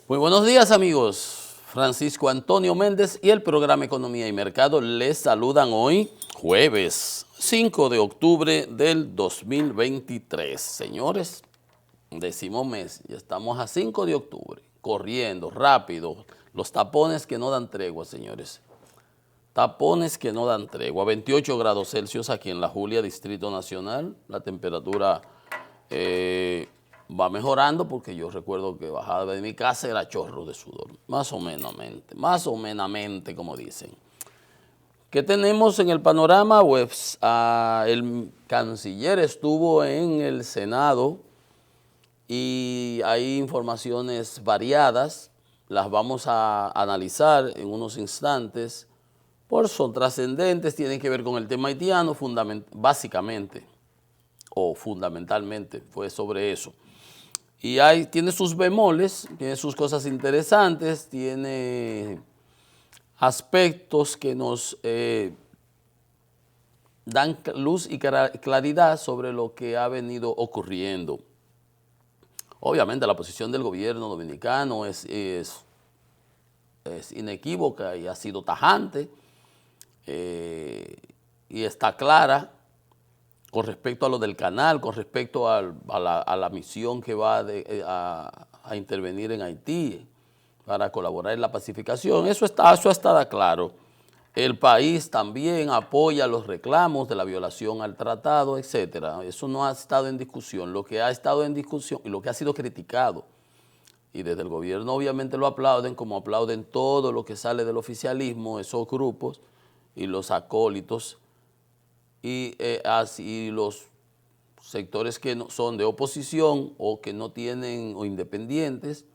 Muy buenos días, amigos. Francisco Antonio Méndez y el programa Economía y Mercado les saludan hoy, jueves 5 de octubre del 2023. Señores, décimo mes, ya estamos a 5 de octubre, corriendo, rápido, los tapones que no dan tregua, señores. Tapones que no dan tregua, 28 grados Celsius aquí en La Julia, Distrito Nacional, la temperatura va mejorando porque yo recuerdo que bajaba de mi casa era chorro de sudor, más o menos, como dicen. ¿Qué tenemos en el panorama? Pues el canciller estuvo en el Senado y hay informaciones variadas, las vamos a analizar en unos instantes, son trascendentes, tienen que ver con el tema haitiano básicamente, o fundamentalmente, fue sobre eso. Y tiene sus bemoles, tiene sus cosas interesantes, tiene aspectos que nos dan luz y claridad sobre lo que ha venido ocurriendo. Obviamente la posición del gobierno dominicano es inequívoca y ha sido tajante y está clara con respecto a lo del canal, con respecto a la misión que va a intervenir en Haití para colaborar en la pacificación. Eso está claro. El país también apoya los reclamos de la violación al tratado, etcétera. Eso no ha estado en discusión. Lo que ha estado en discusión y lo que ha sido criticado, y desde el gobierno obviamente lo aplauden, como aplauden todo lo que sale del oficialismo, esos grupos y los acólitos, y así los sectores que no, son de oposición o que no tienen o independientes,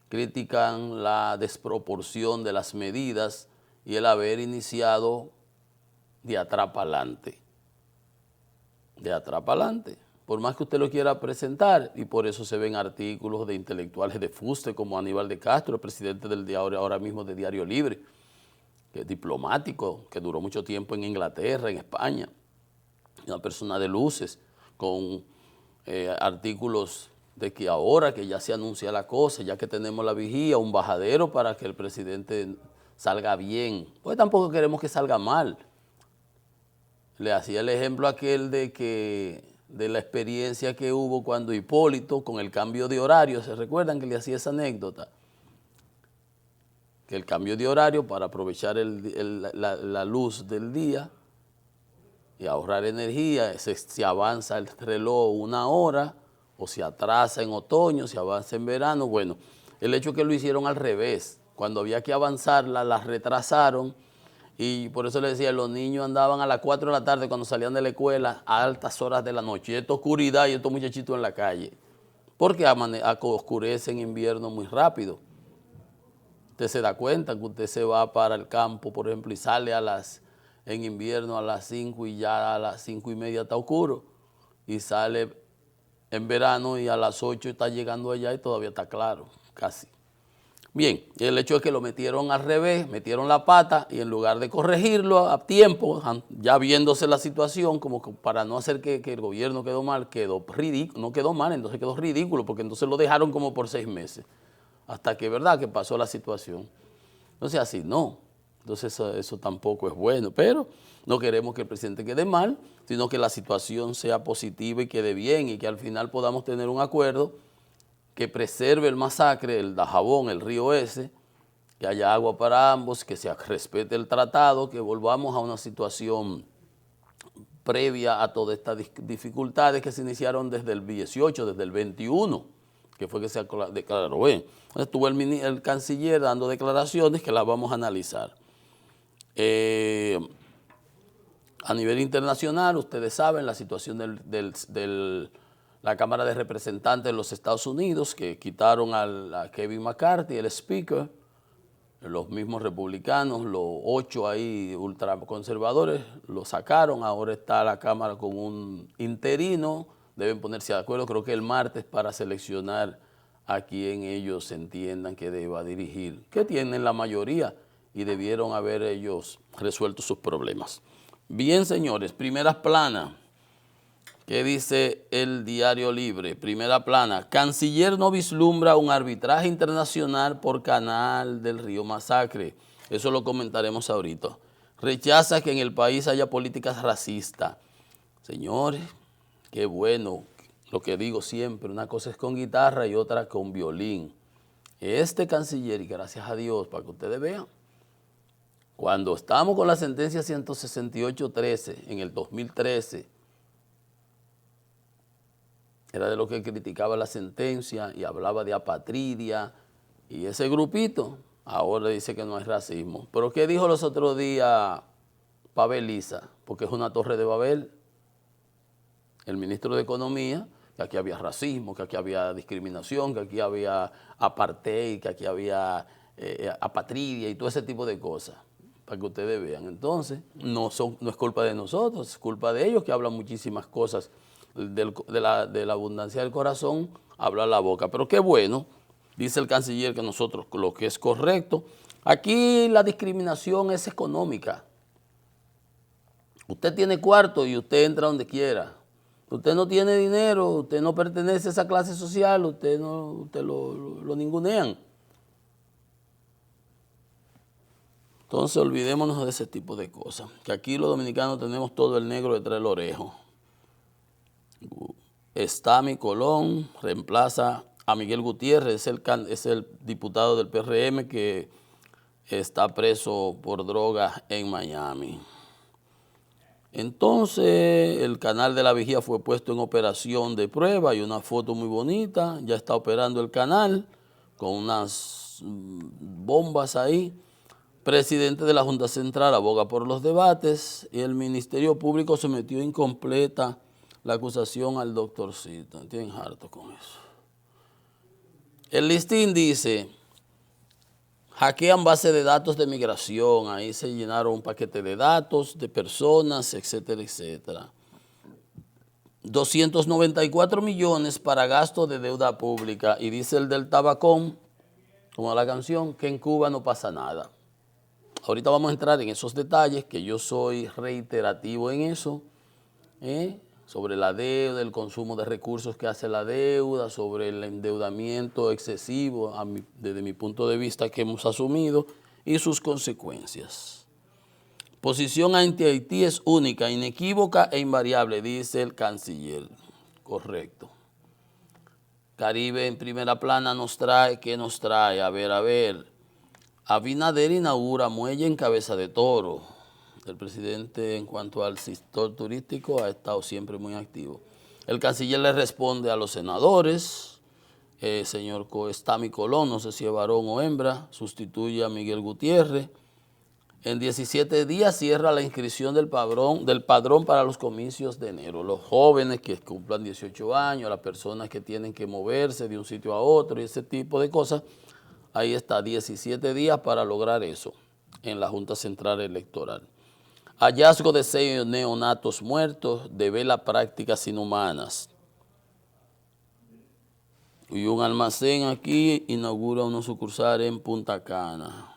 critican la desproporción de las medidas y el haber iniciado de atrás para adelante. De atrás para adelante. Por más que usted lo quiera presentar, y por eso se ven artículos de intelectuales de fuste como Aníbal de Castro, el presidente del diario, ahora mismo de Diario Libre, que es diplomático, que duró mucho tiempo en Inglaterra, en España, una persona de luces, con artículos de que ahora que ya se anuncia la cosa, ya que tenemos la vigía, un bajadero para que el presidente salga bien, pues tampoco queremos que salga mal. Le hacía el ejemplo aquel de la experiencia que hubo cuando Hipólito, con el cambio de horario, ¿se recuerdan que le hacía esa anécdota? Que el cambio de horario para aprovechar la luz del día y ahorrar energía, se avanza el reloj una hora, o se atrasa en otoño, se avanza en verano. Bueno, el hecho es que lo hicieron al revés. Cuando había que avanzarla, la retrasaron, y por eso le decía, los niños andaban a las 4 de la tarde cuando salían de la escuela a altas horas de la noche. Y esto oscuridad y estos muchachitos en la calle. Porque oscurece en invierno muy rápido. Usted se da cuenta que usted se va para el campo, por ejemplo, y sale en invierno a las 5 y ya a las 5:30 está oscuro. Y sale en verano y a las 8 está llegando allá y todavía está claro, casi. Bien, el hecho es que lo metieron al revés, metieron la pata y en lugar de corregirlo a tiempo, ya viéndose la situación, como para no hacer que el gobierno quedó mal, quedó ridículo, no quedó mal, entonces quedó ridículo, porque entonces lo dejaron como por 6 meses, hasta que, ¿verdad?, que pasó la situación. Entonces así no, entonces eso tampoco es bueno, pero no queremos que el presidente quede mal, sino que la situación sea positiva y quede bien y que al final podamos tener un acuerdo que preserve el masacre, el Dajabón, el río ese, que haya agua para ambos, que se respete el tratado, que volvamos a una situación previa a todas estas dificultades que se iniciaron desde el 18, desde el 21, que fue que se declaró. Bueno, estuvo el canciller dando declaraciones que las vamos a analizar. A nivel internacional, ustedes saben la situación la Cámara de Representantes de los Estados Unidos, que quitaron a Kevin McCarthy, el speaker, los mismos republicanos, los 8 ahí ultraconservadores, lo sacaron. Ahora está la Cámara con un interino, deben ponerse de acuerdo, creo que el martes, para seleccionar a quien ellos entiendan que deba dirigir, que tienen la mayoría y debieron haber ellos resuelto sus problemas. Bien, señores, primeras planas. ¿Qué dice el Diario Libre? Primera plana. Canciller no vislumbra un arbitraje internacional por Canal del Río Masacre. Eso lo comentaremos ahorita. Rechaza que en el país haya políticas racistas. Señores, qué bueno. Lo que digo siempre, una cosa es con guitarra y otra con violín. Este canciller, y gracias a Dios, para que ustedes vean, cuando estamos con la sentencia 168-13 en el 2013, era de lo que criticaba la sentencia y hablaba de apatridia y ese grupito ahora dice que no hay racismo. ¿Pero qué dijo los otros días Paveliza? Porque es una torre de Babel. El ministro de Economía, que aquí había racismo, que aquí había discriminación, que aquí había apartheid, que aquí había apatridia y todo ese tipo de cosas, para que ustedes vean. Entonces, no es culpa de nosotros, es culpa de ellos que hablan muchísimas cosas. De la abundancia del corazón habla la boca. Pero qué bueno, dice el canciller, que nosotros lo que es correcto. Aquí la discriminación es económica. Usted tiene cuarto y usted entra donde quiera. Usted no tiene dinero, usted no pertenece a esa clase social, usted lo ningunean. Entonces olvidémonos de ese tipo de cosas. Que aquí los dominicanos tenemos todo el negro detrás del orejo. Estami Colón reemplaza a Miguel Gutiérrez, es el diputado del PRM que está preso por drogas en Miami. Entonces el canal de la vigía fue puesto en operación de prueba, hay una foto muy bonita, ya está operando el canal con unas bombas ahí. Presidente de la Junta Central aboga por los debates y el Ministerio Público sometió incompleta la acusación al doctorcito. Tienen harto con eso. El listín dice, hackean base de datos de migración. Ahí se llenaron un paquete de datos de personas, etcétera, etcétera. 294 millones para gasto de deuda pública. Y dice el del tabacón, como la canción, que en Cuba no pasa nada. Ahorita vamos a entrar en esos detalles, que yo soy reiterativo en eso, sobre la deuda, el consumo de recursos que hace la deuda, sobre el endeudamiento excesivo, desde mi punto de vista, que hemos asumido, y sus consecuencias. Posición anti-Haití es única, inequívoca e invariable, dice el canciller. Correcto. Caribe en primera plana nos trae, ¿qué nos trae? A ver. Abinader inaugura muelle en Cabeza de Toro. El presidente, en cuanto al sector turístico, ha estado siempre muy activo. El canciller le responde a los senadores. Señor Estami Colón, no sé si es varón o hembra, sustituye a Miguel Gutiérrez. En 17 días cierra la inscripción del padrón para los comicios de enero. Los jóvenes que cumplan 18 años, las personas que tienen que moverse de un sitio a otro y ese tipo de cosas. Ahí está, 17 días para lograr eso en la Junta Central Electoral. Hallazgo de 6 neonatos muertos, devela prácticas inhumanas. Y un almacén aquí inaugura una sucursal en Punta Cana.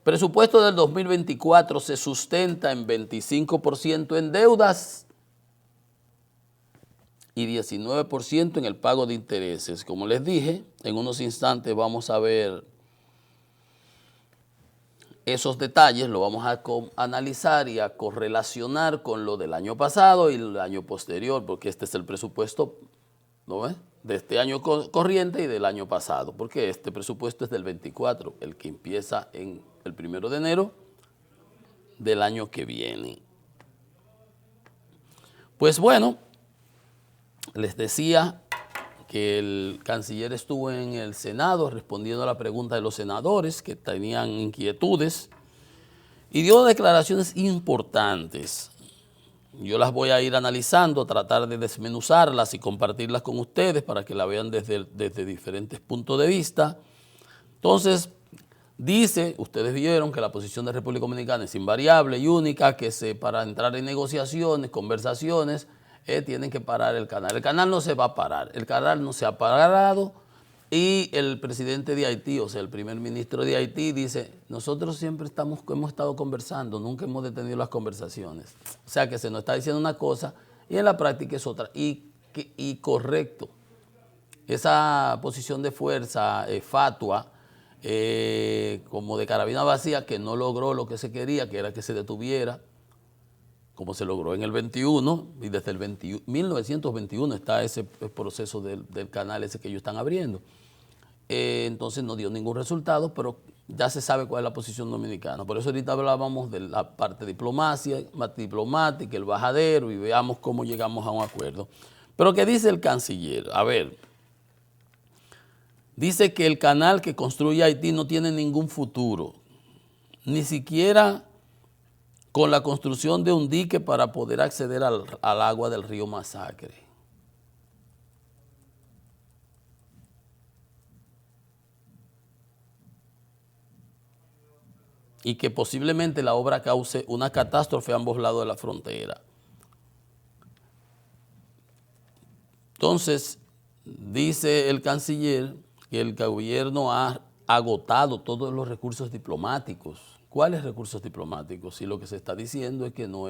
Presupuesto del 2024 se sustenta en 25% en deudas y 19% en el pago de intereses. Como les dije, en unos instantes vamos a ver esos detalles, lo vamos a analizar y a correlacionar con lo del año pasado y el año posterior, porque este es el presupuesto, ¿no ves?, de este año corriente y del año pasado, porque este presupuesto es del 24, el que empieza en el 1 de enero del año que viene. Pues bueno, les decía que el canciller estuvo en el Senado respondiendo a la pregunta de los senadores que tenían inquietudes y dio declaraciones importantes. Yo las voy a ir analizando, tratar de desmenuzarlas y compartirlas con ustedes para que la vean desde diferentes puntos de vista. Entonces, dice, ustedes vieron que la posición de República Dominicana es invariable y única, que para entrar en negociaciones, conversaciones, tienen que parar el canal. El canal no se va a parar, el canal no se ha parado y el presidente de Haití, o sea, el primer ministro de Haití dice, nosotros siempre hemos estado conversando, nunca hemos detenido las conversaciones. O sea, que se nos está diciendo una cosa y en la práctica es otra. Y correcto, esa posición de fuerza fatua, como de carabina vacía, que no logró lo que se quería, que era que se detuviera, como se logró en el 21, y desde el 1921 está ese proceso del canal ese que ellos están abriendo. Entonces no dio ningún resultado, pero ya se sabe cuál es la posición dominicana. Por eso ahorita hablábamos de la parte diplomática, el bajadero, y veamos cómo llegamos a un acuerdo. Pero ¿qué dice el canciller? A ver, dice que el canal que construye Haití no tiene ningún futuro, ni siquiera con la construcción de un dique para poder acceder al agua del río Masacre. Y que posiblemente la obra cause una catástrofe a ambos lados de la frontera. Entonces, dice el canciller que el gobierno ha agotado todos los recursos diplomáticos. ¿Cuáles recursos diplomáticos? Y lo que se está diciendo es que no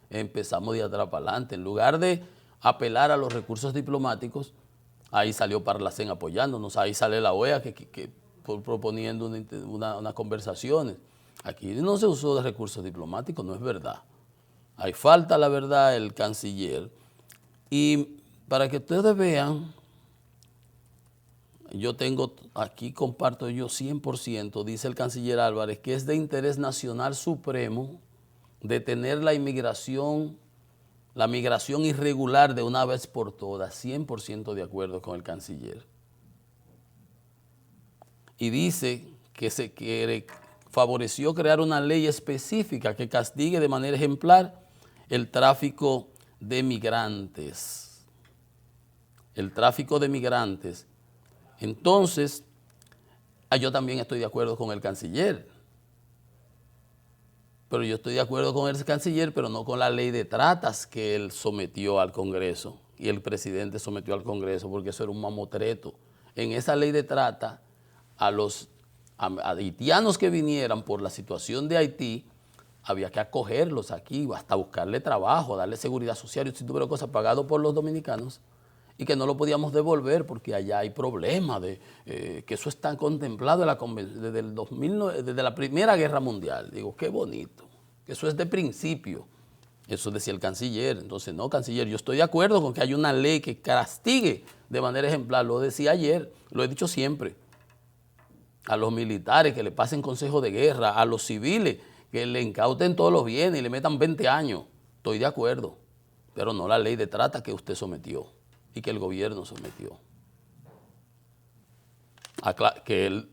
empezamos de atrás para adelante. En lugar de apelar a los recursos diplomáticos, ahí salió Parlacén apoyándonos, ahí sale la OEA proponiendo unas conversaciones. Aquí no se usó de recursos diplomáticos, no es verdad. Ahí falta la verdad el canciller. Y para que ustedes vean, yo tengo, aquí comparto yo 100%, dice el canciller Álvarez, que es de interés nacional supremo detener la migración irregular de una vez por todas, 100% de acuerdo con el canciller. Y dice que favoreció crear una ley específica que castigue de manera ejemplar el tráfico de migrantes. El tráfico de migrantes. Entonces, yo también estoy de acuerdo con el canciller. Pero yo estoy de acuerdo con el canciller, pero no con la ley de tratas que él sometió al Congreso y el presidente sometió al Congreso, porque eso era un mamotreto. En esa ley de trata, a los haitianos que vinieran por la situación de Haití, había que acogerlos aquí, hasta buscarle trabajo, darle seguridad social y un sinnúmero de cosas pagado por los dominicanos, y que no lo podíamos devolver porque allá hay problemas, que eso está contemplado desde la Primera Guerra Mundial. Digo, qué bonito, que eso es de principio. Eso decía el canciller. Entonces, no, canciller, yo estoy de acuerdo con que haya una ley que castigue de manera ejemplar. Lo decía ayer, lo he dicho siempre. A los militares que le pasen consejo de guerra, a los civiles que le incauten todos los bienes y le metan 20 años. Estoy de acuerdo, pero no la ley de trata que usted sometió y que el gobierno sometió. Que él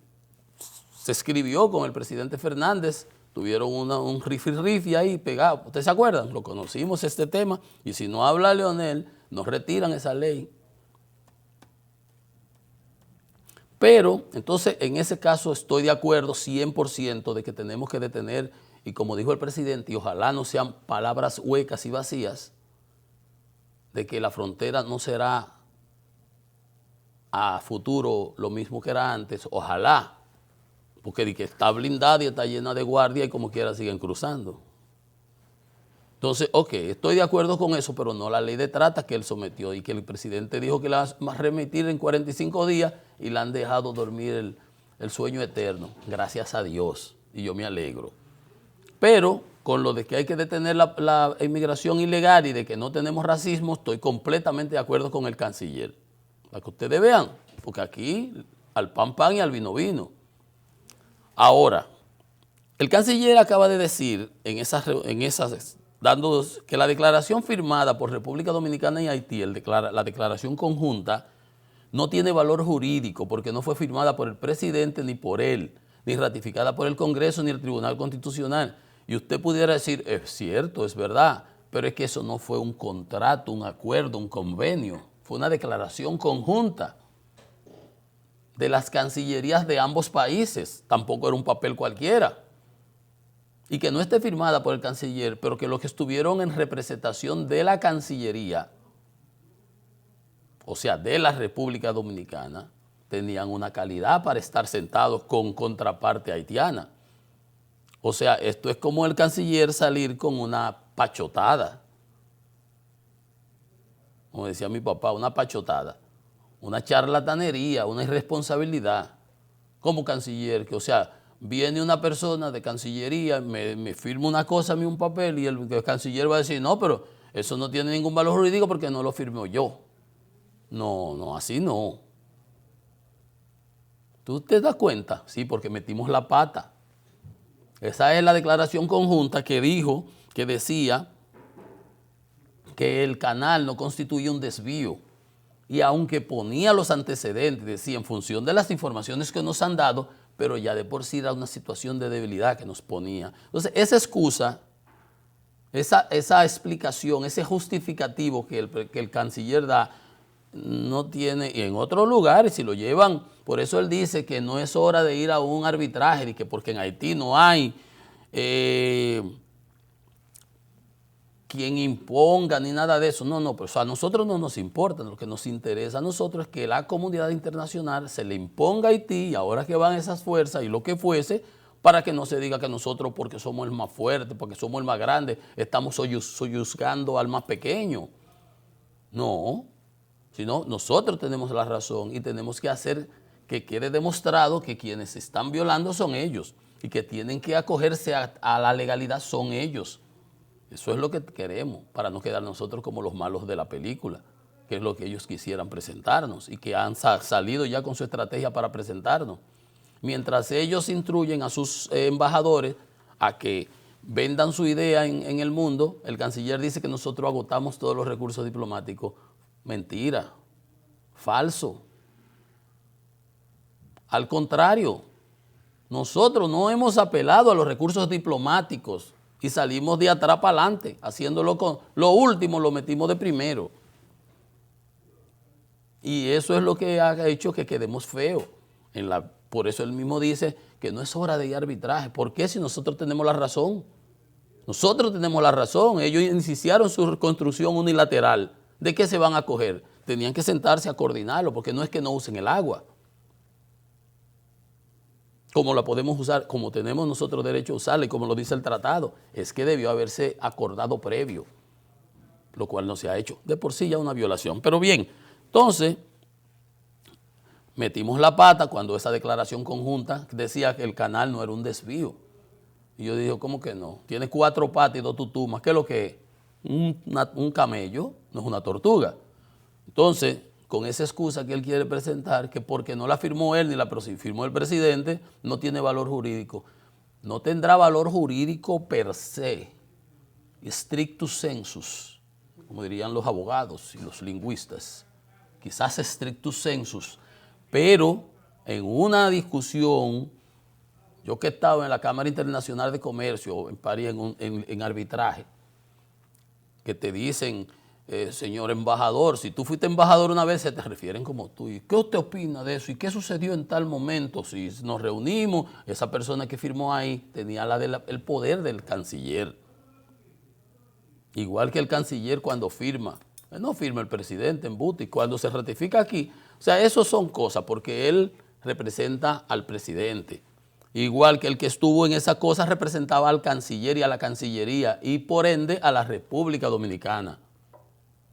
se escribió con el presidente Fernández, tuvieron un rifi ahí pegado. ¿Ustedes se acuerdan? Lo conocimos este tema, y si no habla Leonel, nos retiran esa ley. Pero, entonces, en ese caso estoy de acuerdo 100% de que tenemos que detener, y como dijo el presidente, y ojalá no sean palabras huecas y vacías, de que la frontera no será a futuro lo mismo que era antes, ojalá, porque de que está blindada y está llena de guardia y como quiera siguen cruzando. Entonces, ok, estoy de acuerdo con eso, pero no la ley de trata que él sometió y que el presidente dijo que la va a remitir en 45 días y la han dejado dormir el sueño eterno, gracias a Dios, y yo me alegro. Pero con lo de que hay que detener la inmigración ilegal y de que no tenemos racismo, estoy completamente de acuerdo con el canciller. Para que ustedes vean, porque aquí al pan pan y al vino vino. Ahora, el canciller acaba de decir dando que la declaración firmada por República Dominicana y Haití, la declaración conjunta, no tiene valor jurídico porque no fue firmada por el presidente ni por él, ni ratificada por el Congreso ni el Tribunal Constitucional. Y usted pudiera decir, es cierto, es verdad, pero es que eso no fue un contrato, un acuerdo, un convenio, fue una declaración conjunta de las cancillerías de ambos países, tampoco era un papel cualquiera. Y que no esté firmada por el canciller, pero que los que estuvieron en representación de la Cancillería, o sea, de la República Dominicana, tenían una calidad para estar sentados con contraparte haitiana. O sea, esto es como el canciller salir con una pachotada. como decía mi papá, una pachotada, una charlatanería, una irresponsabilidad como canciller, que o sea, viene una persona de Cancillería, me firma una cosa a mí, un papel, y el canciller va a decir, no, pero eso no tiene ningún valor jurídico porque no lo firmó yo. No, no, así no. ¿Tú te das cuenta? Sí, porque metimos la pata. Esa es la declaración conjunta que dijo, que decía que el canal no constituye un desvío. Y aunque ponía los antecedentes, decía, en función de las informaciones que nos han dado, pero ya de por sí era una situación de debilidad que nos ponía. Entonces, esa excusa, esa explicación, ese justificativo que el canciller da, no tiene, y en otros lugares, si lo llevan, por eso él dice que no es hora de ir a un arbitraje, y que porque en Haití no hay quien imponga ni nada de eso. No, no, pues a nosotros no nos importa. Lo que nos interesa a nosotros es que la comunidad internacional se le imponga a Haití, y ahora que van esas fuerzas y lo que fuese, para que no se diga que nosotros, porque somos el más fuerte, porque somos el más grande, estamos soyuzgando al más pequeño. No, sino nosotros tenemos la razón y tenemos que hacer que quede demostrado que quienes están violando son ellos y que tienen que acogerse a la legalidad son ellos. Eso es lo que queremos, para no quedar nosotros como los malos de la película, que es lo que ellos quisieran presentarnos y que han salido ya con su estrategia para presentarnos. Mientras ellos instruyen a sus embajadores a que vendan su idea en el mundo, el canciller dice que nosotros agotamos todos los recursos diplomáticos. Mentira, falso. Al contrario, nosotros no hemos apelado a los recursos diplomáticos y salimos de atrás para adelante, haciéndolo con lo último, lo metimos de primero. Y eso es lo que ha hecho que quedemos feos. Por eso él mismo dice que no es hora de ir a arbitraje. ¿Por qué si nosotros tenemos la razón? Nosotros tenemos la razón. Ellos iniciaron su reconstrucción unilateral. ¿De qué se van a coger? Tenían que sentarse a coordinarlo, porque no es que no usen el agua. Como la podemos usar, como tenemos nosotros derecho a usarla y como lo dice el tratado, es que debió haberse acordado previo, lo cual no se ha hecho. De por sí ya una violación. Pero bien, entonces, metimos la pata cuando esa declaración conjunta decía que el canal no era un desvío. Y yo dije, ¿cómo que no? Tiene 4 patas y 2 tutumas. ¿Qué es lo que es? Un camello, no es una tortuga. Entonces, con esa excusa que él quiere presentar, que porque no la firmó él ni la firmó el presidente, no tiene valor jurídico. No tendrá valor jurídico per se, strictus sensus, como dirían los abogados y los lingüistas. Quizás strictus sensus, pero en una discusión, yo que he estado en la Cámara Internacional de Comercio en París en arbitraje, que te dicen, señor embajador, si tú fuiste embajador una vez, se te refieren como tú. ¿Y qué usted opina de eso? ¿Y qué sucedió en tal momento? Si nos reunimos, esa persona que firmó ahí tenía el poder del canciller. Igual que el canciller cuando firma. No firma el presidente en Buti, cuando se ratifica aquí. O sea, eso son cosas, porque él representa al presidente. Igual que el que estuvo en esa cosa representaba al canciller y a la Cancillería y por ende a la República Dominicana.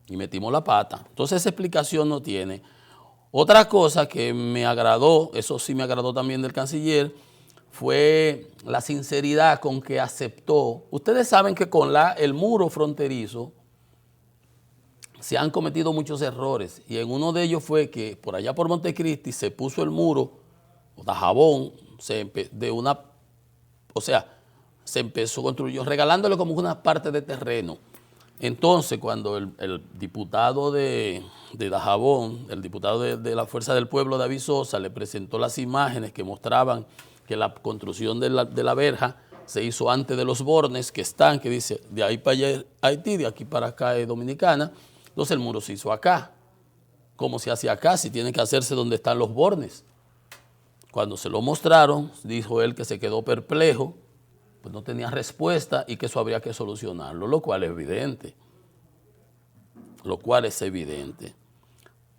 Y metimos la pata. Entonces esa explicación no tiene. Otra cosa que me agradó, eso sí me agradó también del canciller, fue la sinceridad con que aceptó. Ustedes saben que con el muro fronterizo se han cometido muchos errores y en uno de ellos fue que por allá por Montecristi se puso el muro de jabón, se empezó construyendo, regalándole como una parte de terreno. Entonces, cuando el diputado de Dajabón, el diputado de la Fuerza del Pueblo, David Sosa, le presentó las imágenes que mostraban que la construcción de la verja se hizo antes de los bornes que están, que dice, de ahí para allá es Haití, de aquí para acá es Dominicana. Entonces el muro se hizo acá. ¿Cómo se hace acá? Si tiene que hacerse donde están los bornes. Cuando se lo mostraron, dijo él que se quedó perplejo, pues no tenía respuesta y que eso habría que solucionarlo, lo cual es evidente.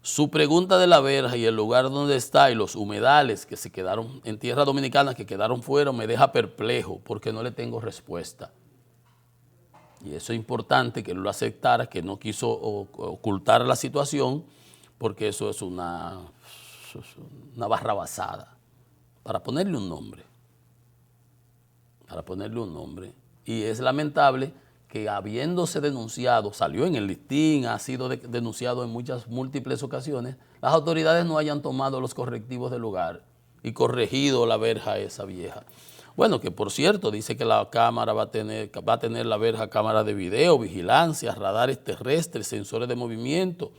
Su pregunta de la verja y el lugar donde está y los humedales que se quedaron en tierra dominicana, que quedaron fuera, me deja perplejo porque no le tengo respuesta. Y eso es importante que él lo aceptara, que no quiso ocultar la situación, porque eso es una barrabasada, para ponerle un nombre. Para ponerle un nombre. Y es lamentable que habiéndose denunciado, salió en el listín, ha sido denunciado en múltiples ocasiones, las autoridades no hayan tomado los correctivos del lugar y corregido la verja esa vieja. Bueno, que por cierto, dice que la cámara va a tener la verja cámara de video, vigilancia, radares terrestres, sensores de movimiento,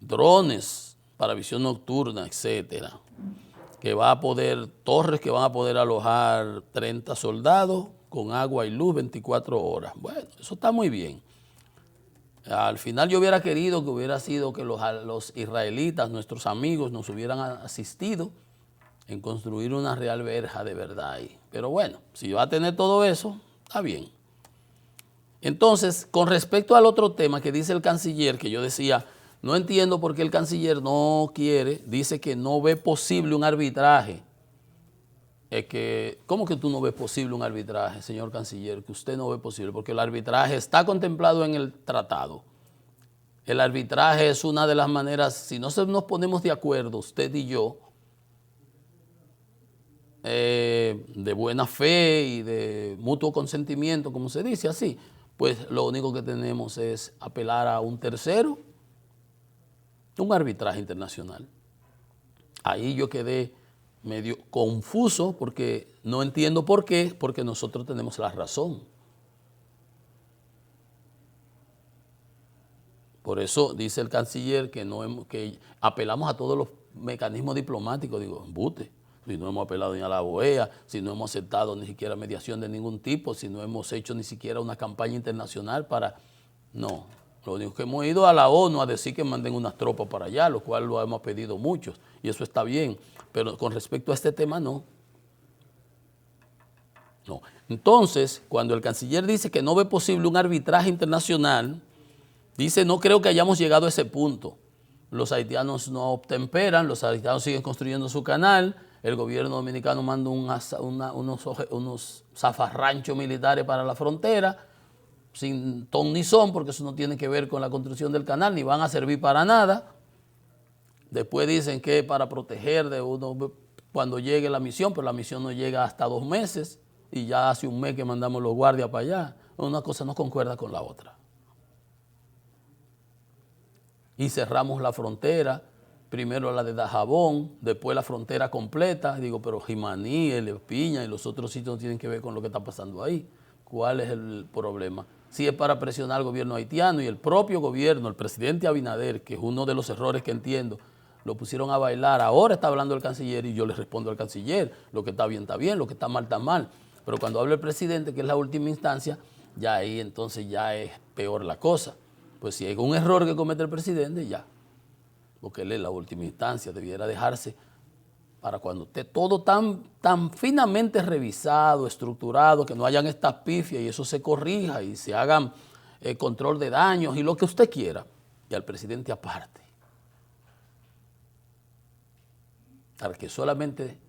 drones para visión nocturna, etcétera. Que va a poder, torres que van a poder alojar 30 soldados con agua y luz 24 horas. Bueno, eso está muy bien. Al final yo hubiera querido que hubiera sido que los israelitas, nuestros amigos, nos hubieran asistido en construir una real verja de verdad ahí. Pero bueno, si va a tener todo eso, está bien. Entonces, con respecto al otro tema que dice el canciller, que yo decía, no entiendo por qué el canciller no quiere, dice que no ve posible un arbitraje. ¿Cómo que tú no ves posible un arbitraje, señor canciller? Que usted no ve posible, porque el arbitraje está contemplado en el tratado. El arbitraje es una de las maneras, si no nos ponemos de acuerdo, usted y yo, de buena fe y de mutuo consentimiento, como se dice así, pues lo único que tenemos es apelar a un tercero, un arbitraje internacional. Ahí yo quedé medio confuso porque no entiendo por qué, porque nosotros tenemos la razón. Por eso dice el canciller que apelamos a todos los mecanismos diplomáticos. Digo, embute, si no hemos apelado ni a la OEA, si no hemos aceptado ni siquiera mediación de ningún tipo, si no hemos hecho ni siquiera una campaña internacional para... No, lo único que hemos ido a la ONU a decir que manden unas tropas para allá, lo cual lo hemos pedido muchos, y eso está bien, pero con respecto a este tema no. No. Entonces, cuando el canciller dice que no ve posible un arbitraje internacional, dice, no creo que hayamos llegado a ese punto. Los haitianos no obtemperan, los haitianos siguen construyendo su canal, el gobierno dominicano manda unos zafarranchos militares para la frontera, sin ton ni son, porque eso no tiene que ver con la construcción del canal, ni van a servir para nada. Después dicen que para proteger de uno cuando llegue la misión, pero la misión no llega hasta 2 meses, y ya hace un mes que mandamos los guardias para allá. Una cosa no concuerda con la otra. Y cerramos la frontera, primero la de Dajabón, después la frontera completa. Digo, pero Jimaní, El Piña y los otros sitios no tienen que ver con lo que está pasando ahí. ¿Cuál es el problema? Si es para presionar al gobierno haitiano, y el propio gobierno, el presidente Abinader, que es uno de los errores que entiendo, lo pusieron a bailar. Ahora está hablando el canciller y yo le respondo al canciller, lo que está bien, lo que está mal. Pero cuando habla el presidente, que es la última instancia, ya ahí entonces ya es peor la cosa. Pues si hay un error que comete el presidente, ya, porque él es la última instancia, debiera dejarse para cuando esté todo tan finamente revisado, estructurado, que no hayan estas pifias y eso se corrija y se hagan control de daños y lo que usted quiera, y al presidente aparte. Para que solamente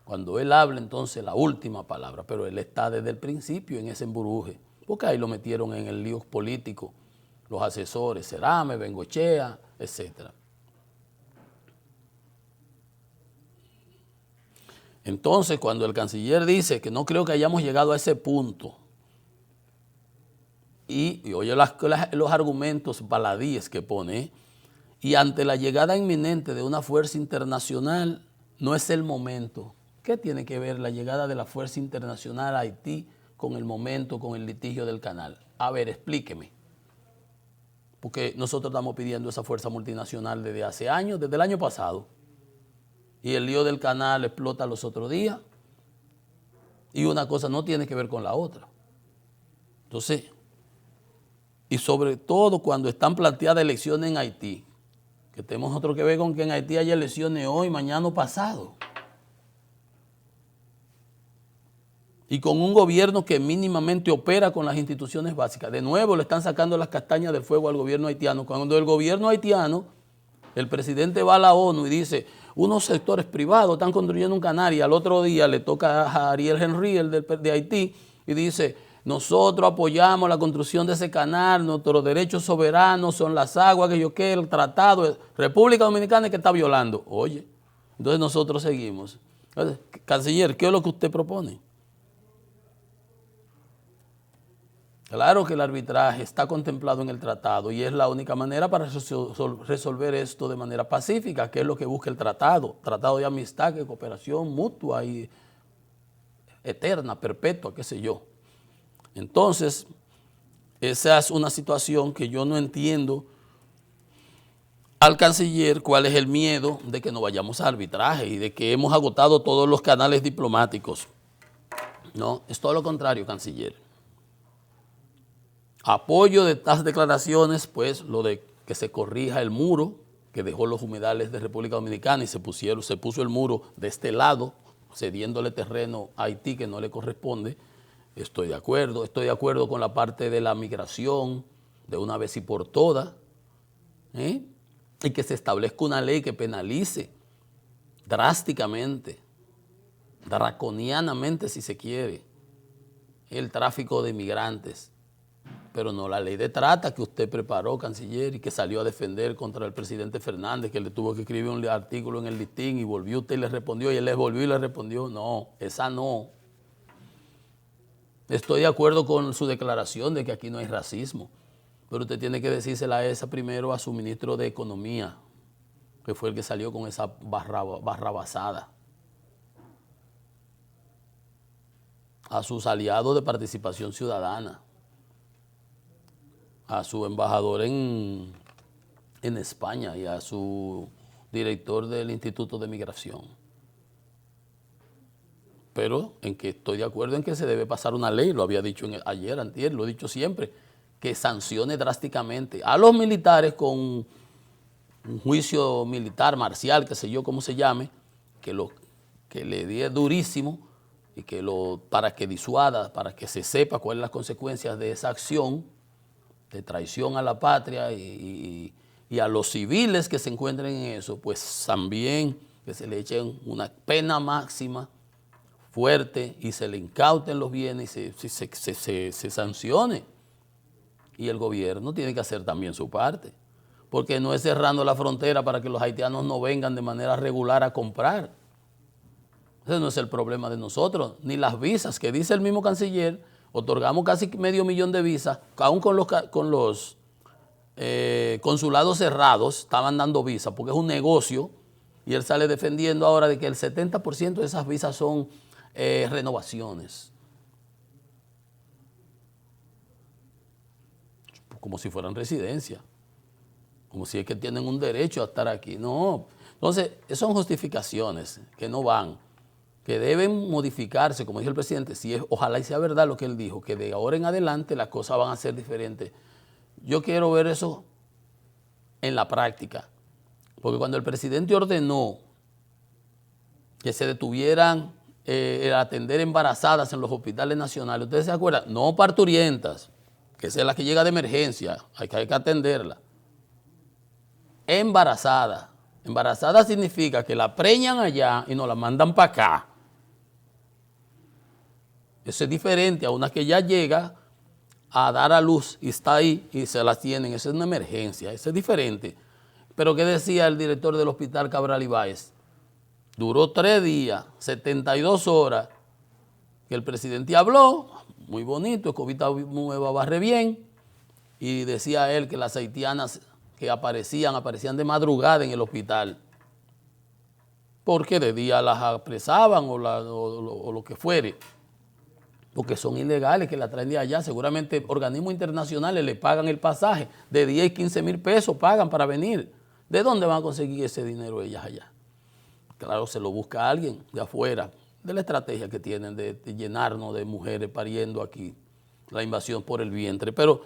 cuando él hable entonces la última palabra, pero él está desde el principio en ese emburuje, porque ahí lo metieron en el lío político, los asesores, Cerame, Bengochea, etcétera. Entonces, cuando el canciller dice que no creo que hayamos llegado a ese punto, y oye los argumentos baladíes que pone, y ante la llegada inminente de una fuerza internacional, no es el momento. ¿Qué tiene que ver la llegada de la fuerza internacional a Haití con el momento, con el litigio del canal? A ver, explíqueme. Porque nosotros estamos pidiendo esa fuerza multinacional desde hace años, desde el año pasado. Y el lío del canal explota los otros días. Y una cosa no tiene que ver con la otra. Entonces, y sobre todo cuando están planteadas elecciones en Haití, que tenemos otro que ver con que en Haití haya elecciones hoy, mañana o pasado. Y con un gobierno que mínimamente opera con las instituciones básicas. De nuevo le están sacando las castañas del fuego al gobierno haitiano. Cuando el gobierno haitiano, el presidente va a la ONU y dice, unos sectores privados están construyendo un canal, y al otro día le toca a Ariel Henry, el de Haití, y dice, nosotros apoyamos la construcción de ese canal, nuestros derechos soberanos son las aguas, que yo quiero, el tratado, República Dominicana es que está violando. Oye, entonces nosotros seguimos. Entonces, canciller, ¿qué es lo que usted propone? Claro que el arbitraje está contemplado en el tratado y es la única manera para resolver esto de manera pacífica, que es lo que busca el tratado de amistad, de cooperación mutua y eterna, perpetua, qué sé yo. Entonces, esa es una situación que yo no entiendo al canciller cuál es el miedo de que no vayamos a arbitraje y de que hemos agotado todos los canales diplomáticos. No, es todo lo contrario, canciller. Apoyo de estas declaraciones, pues, lo de que se corrija el muro que dejó los humedales de República Dominicana y se puso el muro de este lado, cediéndole terreno a Haití que no le corresponde. Estoy de acuerdo con la parte de la migración de una vez y por todas, y que se establezca una ley que penalice drásticamente, draconianamente si se quiere, el tráfico de inmigrantes, pero no la ley de trata que usted preparó, canciller, y que salió a defender contra el presidente Fernández, que le tuvo que escribir un artículo en el listín y volvió usted y le respondió, y él le volvió y le respondió, no, esa no. Estoy de acuerdo con su declaración de que aquí no hay racismo, pero usted tiene que decírsela esa primero a su ministro de Economía, que fue el que salió con esa barrabasada. A sus aliados de Participación Ciudadana, a su embajador en España y a su director del Instituto de Migración. Pero en que estoy de acuerdo en que se debe pasar una ley, lo había dicho ayer, antier, lo he dicho siempre, que sancione drásticamente a los militares con un juicio militar, marcial, qué sé yo, cómo se llame, que le dé durísimo y para que disuada, para que se sepa cuáles son las consecuencias de esa acción de traición a la patria y a los civiles que se encuentren en eso, pues también que se le echen una pena máxima fuerte y se le incauten los bienes y se sancione. Y el gobierno tiene que hacer también su parte, porque no es cerrando la frontera para que los haitianos no vengan de manera regular a comprar. Ese no es el problema de nosotros, ni las visas, que dice el mismo canciller, otorgamos casi $500,000 de visas, aún con los consulados cerrados, estaban dando visas, porque es un negocio, y él sale defendiendo ahora de que el 70% de esas visas son renovaciones. Como si fueran residencia, como si es que tienen un derecho a estar aquí. No, entonces, son justificaciones que no van, que deben modificarse, como dijo el presidente, ojalá y sea verdad lo que él dijo, que de ahora en adelante las cosas van a ser diferentes. Yo quiero ver eso en la práctica, porque cuando el presidente ordenó que se detuvieran el atender embarazadas en los hospitales nacionales, ¿ustedes se acuerdan? No parturientas, que esa es la que llega de emergencia, hay que atenderla. Embarazada. Embarazada significa que la preñan allá y nos la mandan para acá. Eso es diferente a una que ya llega a dar a luz y está ahí y se la tienen. Eso es una emergencia, eso es diferente. Pero ¿qué decía el director del hospital Cabral Ibáez? Duró 3 días, 72 horas, que el presidente habló, muy bonito, Escobita Nueva barre bien, y decía él que las haitianas que aparecían de madrugada en el hospital, porque de día las apresaban o lo que fuere, porque son ilegales que la traen de allá. Seguramente organismos internacionales le pagan el pasaje de 10 y 15 mil pesos, pagan para venir. ¿De dónde van a conseguir ese dinero ellas allá? Claro, se lo busca alguien de afuera, de la estrategia que tienen de llenarnos de mujeres pariendo aquí, la invasión por el vientre. Pero,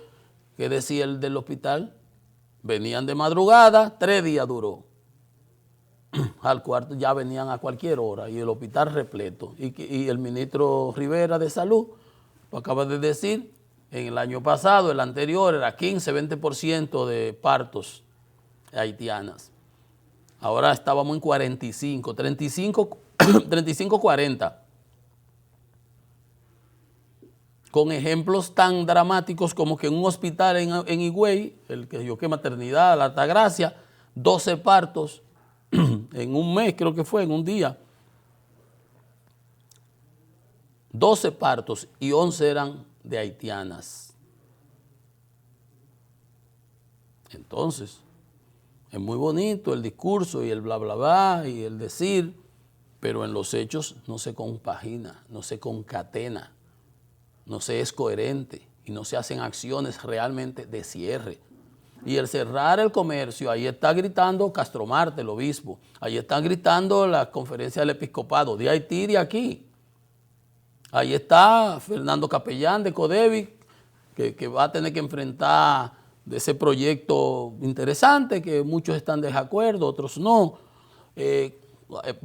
¿qué decía el del hospital? Venían de madrugada, 3 días duró. Al cuarto ya venían a cualquier hora y el hospital repleto. Y el ministro Rivera de Salud acaba de decir, en el año pasado, el anterior, era 15-20% de partos haitianas. Ahora estábamos en 45, 35-40. con ejemplos tan dramáticos como que en un hospital en Higüey, el que yo que maternidad, la Altagracia, 12 partos en un mes, creo que fue, en un día. 12 partos y 11 eran de haitianas. Entonces, es muy bonito el discurso y el bla, bla, bla y el decir, pero en los hechos no se compagina, no se concatena, no se es coherente y no se hacen acciones realmente de cierre. Y el cerrar el comercio, ahí está gritando Castro Marte, el obispo, ahí están gritando la conferencia del episcopado, de Haití y de aquí. Ahí está Fernando Capellán de Codevi, que va a tener que enfrentar de ese proyecto interesante, que muchos están de acuerdo, otros no.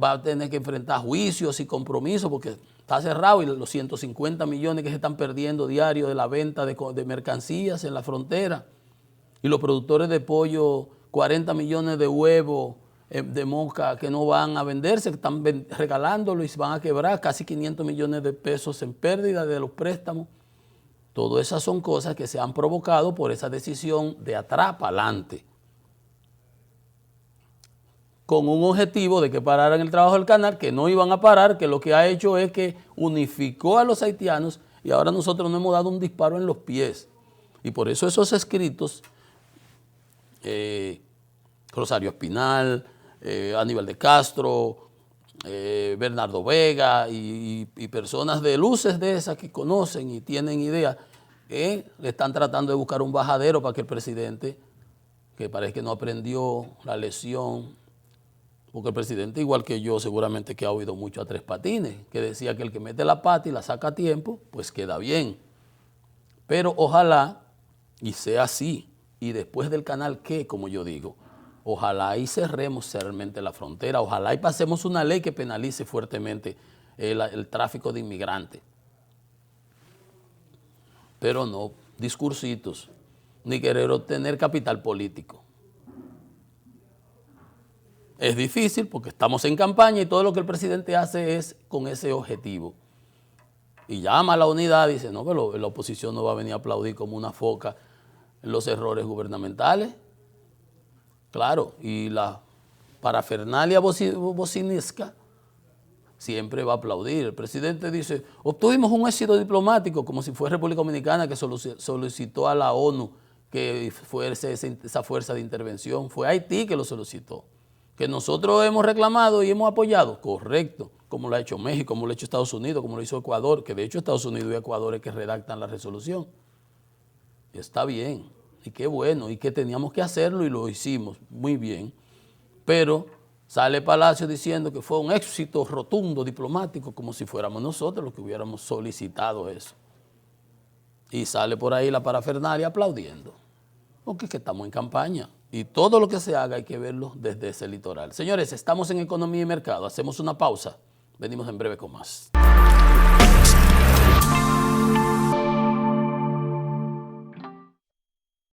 Va a tener que enfrentar juicios y compromisos porque está cerrado y los 150 millones que se están perdiendo diarios de la venta de mercancías en la frontera. Y los productores de pollo, 40 millones de huevos de mosca que no van a venderse, que están regalándolo y se van a quebrar, casi 500 millones de pesos en pérdida de los préstamos. Todas esas son cosas que se han provocado por esa decisión de atrás para adelante, con un objetivo de que pararan el trabajo del canal, que no iban a parar, que lo que ha hecho es que unificó a los haitianos y ahora nosotros nos hemos dado un disparo en los pies. Y por eso esos escritos, Rosario Espinal, Aníbal de Castro, Bernardo Vega y personas de luces de esas que conocen y tienen idea, le están tratando de buscar un bajadero para que el presidente, que parece que no aprendió la lección, porque el presidente, igual que yo, seguramente que ha oído mucho a Tres Patines, que decía que el que mete la pata y la saca a tiempo, pues queda bien. Pero ojalá y sea así, y después del canal ¿qué? Como yo digo, ojalá y cerremos realmente la frontera, ojalá y pasemos una ley que penalice fuertemente el tráfico de inmigrantes. Pero no discursitos, ni querer obtener capital político. Es difícil porque estamos en campaña y todo lo que el presidente hace es con ese objetivo. Y llama a la unidad y dice, no, pero la oposición no va a venir a aplaudir como una foca en los errores gubernamentales. Claro, y la parafernalia bocinesca siempre va a aplaudir. El presidente dice, obtuvimos un éxito diplomático, como si fuera República Dominicana que solicitó a la ONU que fuese esa fuerza de intervención. Fue Haití que lo solicitó. Que nosotros hemos reclamado y hemos apoyado, correcto, como lo ha hecho México, como lo ha hecho Estados Unidos, como lo hizo Ecuador, que de hecho Estados Unidos y Ecuador es que redactan la resolución. Y está bien, y qué bueno, y que teníamos que hacerlo y lo hicimos muy bien, pero sale Palacio diciendo que fue un éxito rotundo diplomático, como si fuéramos nosotros los que hubiéramos solicitado eso. Y sale por ahí la parafernalia aplaudiendo, porque es que estamos en campaña. Y todo lo que se haga hay que verlo desde ese litoral. Señores, estamos en Economía y Mercado. Hacemos una pausa. Venimos en breve con más.